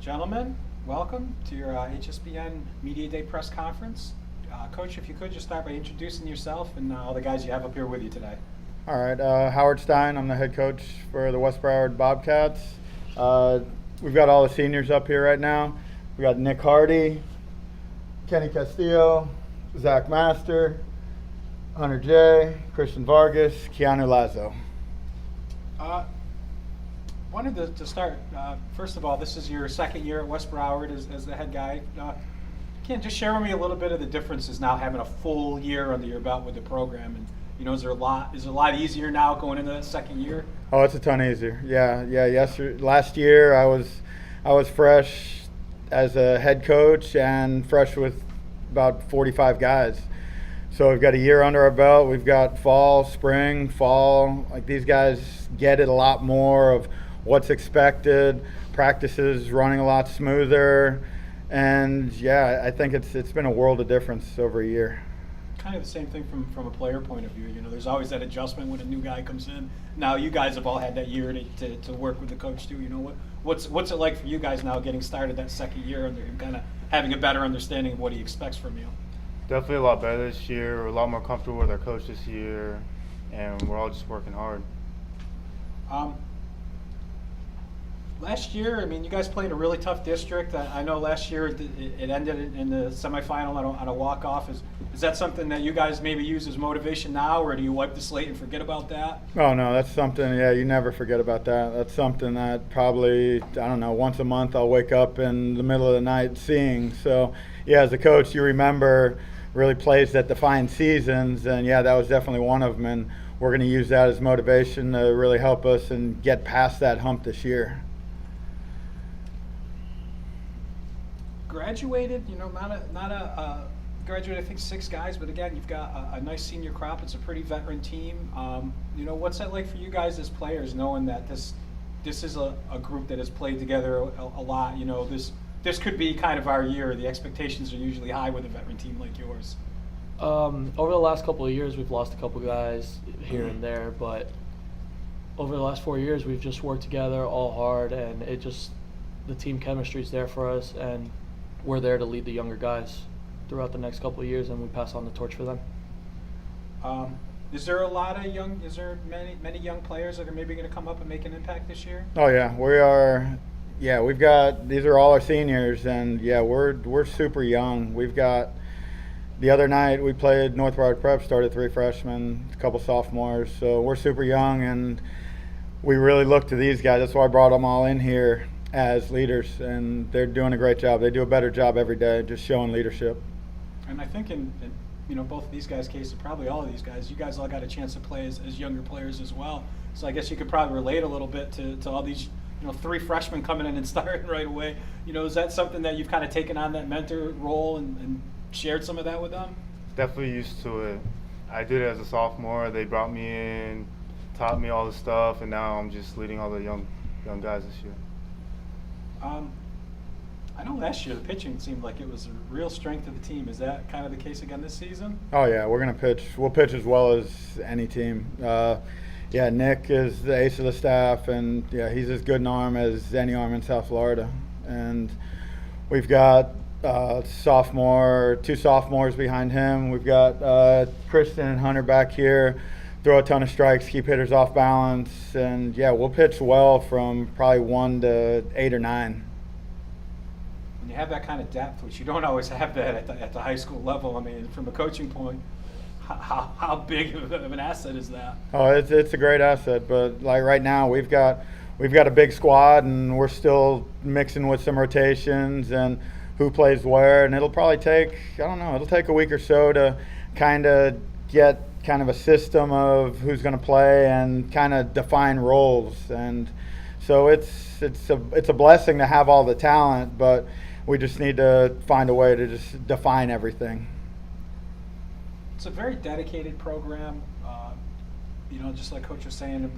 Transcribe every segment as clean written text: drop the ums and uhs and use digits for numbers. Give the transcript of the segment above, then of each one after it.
Gentlemen, welcome to your HSBN Media Day press conference. Coach, if you could just start by introducing yourself and all the guys you have up here with you today. All right, Howard Stein. I'm the head coach for the West Broward Bobcats. We've got all the seniors up here right now. We got Nick Hardy, Kenny Castillo, Zach Master, Hunter J, Christian Vargas, Keanu Lazo. Wanted to start, first of all, this is your second year at West Broward as the head guy. Can you just share with me a little bit of the differences now having a full year under your belt with the program? And is it a lot easier now going into that second year? Oh, it's a ton easier. Last year I was fresh as a head coach and fresh with about 45 guys. So we've got a year under our belt. We've got fall, spring, fall. Like, these guys get it a lot more of what's expected. Practices running a lot smoother, and I think it's been a world of difference over a year. Kind of the same thing from a player point of view. There's always that adjustment when a new guy comes in. Now you guys have all had that year to work with the coach too. What's it like for you guys now getting started that second year under him, kind of having a better understanding of what he expects from you? Definitely a lot better this year. We're a lot more comfortable with our coach this year, and we're all just working hard. Last year, you guys played a really tough district. I know last year it ended in the semifinal on a walk-off. Is that something that you guys maybe use as motivation now, or do you wipe the slate and forget about that? Oh, no, that's something, you never forget about that. That's something that probably, once a month I'll wake up in the middle of the night seeing. So, as a coach, you remember really plays that define seasons, and that was definitely one of them. And we're going to use that as motivation to really help us and get past that hump this year. Graduated, graduated, I think 6 guys, but again, you've got a nice senior crop. It's a pretty veteran team. What's that like for you guys as players, knowing that this is a group that has played together a lot? This could be kind of our year. The expectations are usually high with a veteran team like yours. Over the last couple of years, we've lost a couple guys here and there, but over the last 4 years, we've just worked together all hard, and the team chemistry is there for us, and we're there to lead the younger guys throughout the next couple of years, and we pass on the torch for them. Is there many young players that are maybe going to come up and make an impact this year? Oh yeah, we are. Yeah, these are all our seniors, and we're super young. We've got, the other night we played North Broward Prep, started 3 freshmen, a couple sophomores, so we're super young, and we really look to these guys. That's why I brought them all in here as leaders, and they're doing a great job. They do a better job every day, just showing leadership. And I think in both of these guys' cases, probably all of these guys, you guys all got a chance to play as younger players as well. So I guess you could probably relate a little bit to all these 3 freshmen coming in and starting right away. Is that something that you've kind of taken on, that mentor role, and shared some of that with them? Definitely used to it. I did it as a sophomore. They brought me in, taught me all the stuff, and now I'm just leading all the young guys this year. I know last year the pitching seemed like it was a real strength of the team. Is that kind of the case again this season? Oh yeah, we're going to pitch. We'll pitch as well as any team. Nick is the ace of the staff, and he's as good an arm as any arm in South Florida. And we've got 2 sophomores behind him. We've got Kristen and Hunter back here. Throw a ton of strikes, keep hitters off balance, and we'll pitch well from probably 1 to 8 or 9. When you have that kind of depth, which you don't always have that at the high school level, from a coaching point, how big of an asset is that? Oh, it's a great asset, but like right now we've got a big squad, and we're still mixing with some rotations and who plays where, and it'll probably take a week or so to kind of get kind of a system of who's going to play and kind of define roles. And so it's a blessing to have all the talent, but we just need to find a way to just define everything. It's a very dedicated program. Just like Coach was saying,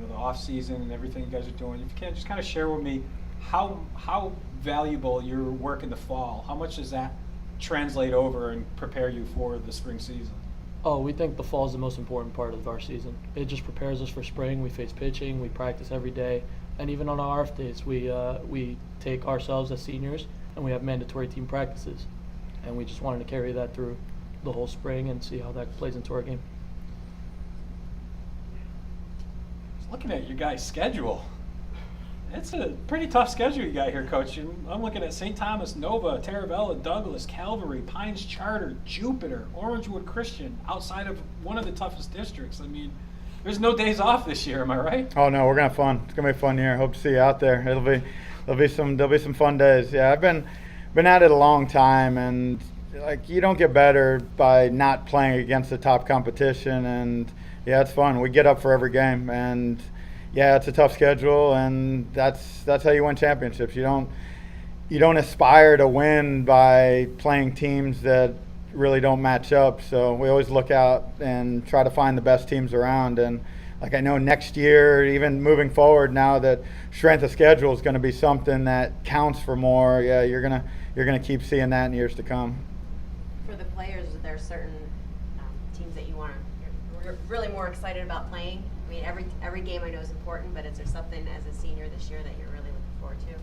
the off season and everything you guys are doing. If you can just kind of share with me how valuable your work in the fall. How much does that translate over and prepare you for the spring season? Oh, we think the fall is the most important part of our season. It just prepares us for spring. We face pitching. We practice every day. And even on our off days, we take ourselves as seniors and we have mandatory team practices. And we just wanted to carry that through the whole spring and see how that plays into our game. Just looking at your guys' schedule, it's a pretty tough schedule you got here, Coach. I'm looking at St. Thomas, Nova, Taravella, Douglas, Calvary, Pines Charter, Jupiter, Orangewood Christian, outside of one of the toughest districts. I mean, there's no days off this year, am I right? Oh no, we're gonna have fun. It's gonna be a fun year. Hope to see you out there. There'll be some fun days. Yeah, I've been at it a long time, and like you don't get better by not playing against the top competition. And yeah, it's fun. We get up for every game, and yeah, it's a tough schedule, and that's how you win championships. You don't aspire to win by playing teams that really don't match up. So we always look out and try to find the best teams around. And like I know next year, even moving forward, now that strength of schedule is going to be something that counts for more. Yeah, you're gonna keep seeing that in years to come. For the players, are there certain teams that you're really more excited about playing? I mean, every game I know is important, but is there something as a senior this year that you're really looking forward to? You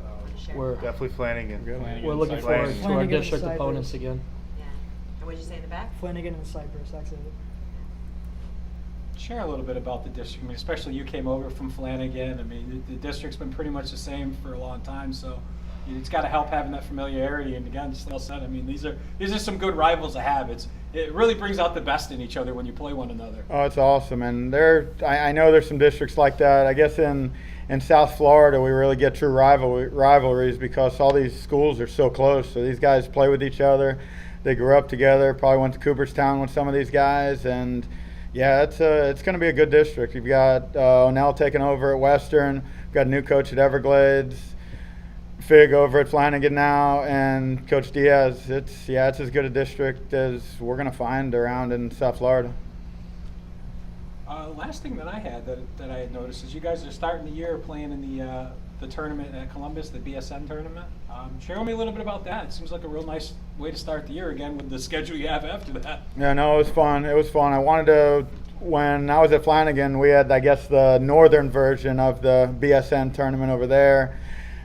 want to share? We're Definitely Flanagan. We're looking forward to our Flanagan, district Cypress. opponents again. Yeah. And what did you say in the back? Flanagan and Cypress, actually. Share a little bit about the district. I mean, especially you came over from Flanagan. I mean, the district's been pretty much the same for a long time, so it's got to help having that familiarity. And again, just like I said, I mean, these are some good rivals to have. It really brings out the best in each other when you play one another. Oh, it's awesome, and I know there's some districts like that. I guess in South Florida, we really get true rivalries because all these schools are so close. So these guys play with each other. They grew up together. Probably went to Cooperstown with some of these guys, and yeah, it's going to be a good district. You've got O'Neill taking over at Western. We've got a new coach at Everglades. Fig over at Flanagan now, and Coach Diaz. It's as good a district as we're going to find around in South Florida. Last thing that I had that I had noticed is you guys are starting the year playing in the tournament at Columbus, the BSN tournament. Share with me a little bit about that. It seems like a real nice way to start the year again with the schedule you have after that. Yeah, no, it was fun. I wanted to. When I was at Flanagan, we had, I guess, the northern version of the BSN tournament over there.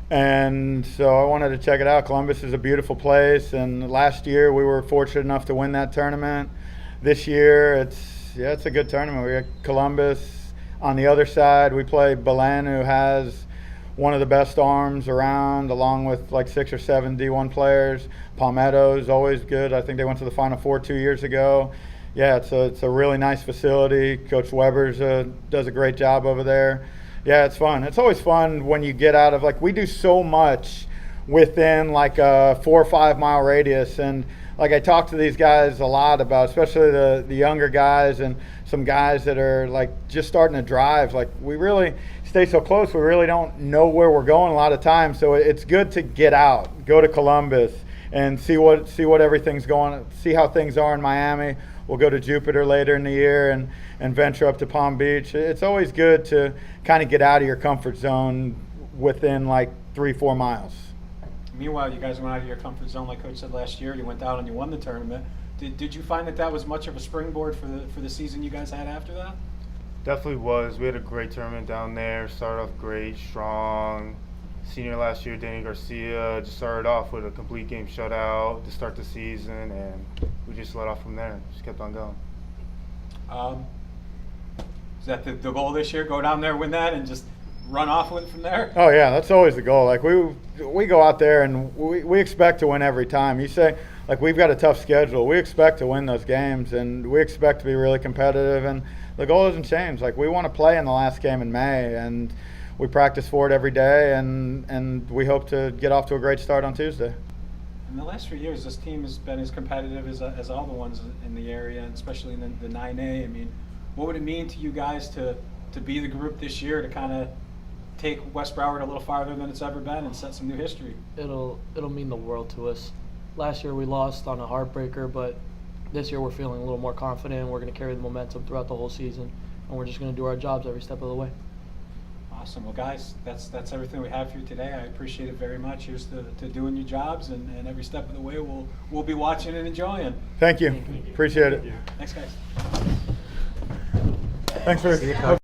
And so I wanted to check it out. Columbus is a beautiful place, and last year we were fortunate enough to win that tournament. This year it's a good tournament. We got Columbus. On the other side, we play Belen, who has one of the best arms around, along with like 6 or 7 D1 players. Palmetto is always good. I think they went to the Final Four 2 years ago. Yeah, it's a really nice facility. Coach Weber's does a great job over there. Yeah, it's fun. It's always fun when you get out of, like, we do so much within like a 4 or 5 mile radius. And like I talk to these guys a lot about, especially the younger guys and some guys that are like just starting to drive. Like, we really stay so close, we really don't know where we're going a lot of times. So it's good to get out, go to Columbus and see what everything's going, see how things are in Miami. We'll go to Jupiter later in the year and venture up to Palm Beach. It's always good to kind of get out of your comfort zone within like 3-4 miles. Meanwhile, you guys went out of your comfort zone, like Coach said last year. You went down and you won the tournament. Did you find that was much of a springboard for the season you guys had after that? Definitely was. We had a great tournament down there. Started off great, strong. Senior last year, Danny Garcia just started off with a complete game shutout to start the season, and we just let off from there. Just kept on going. Is that the goal this year? Go down there, win that, and just run off with it from there? Oh yeah, that's always the goal. Like we go out there and we expect to win every time. You say, like, we've got a tough schedule. We expect to win those games, and we expect to be really competitive. And the goal hasn't changed. Like, we want to play in the last game in May, and we practice for it every day, and we hope to get off to a great start on Tuesday. In the last few years, this team has been as competitive as all the ones in the area, and especially in the 9A. I mean, what would it mean to you guys to be the group this year to kind of take West Broward a little farther than it's ever been and set some new history? It'll mean the world to us. Last year we lost on a heartbreaker, but this year we're feeling a little more confident. We're going to carry the momentum throughout the whole season, and we're just going to do our jobs every step of the way. Awesome. Well, guys, that's everything we have for you today. I appreciate it very much. Here's to doing your jobs, and every step of the way we'll be watching and enjoying. Thank you. Appreciate it. Thanks, guys. Thanks for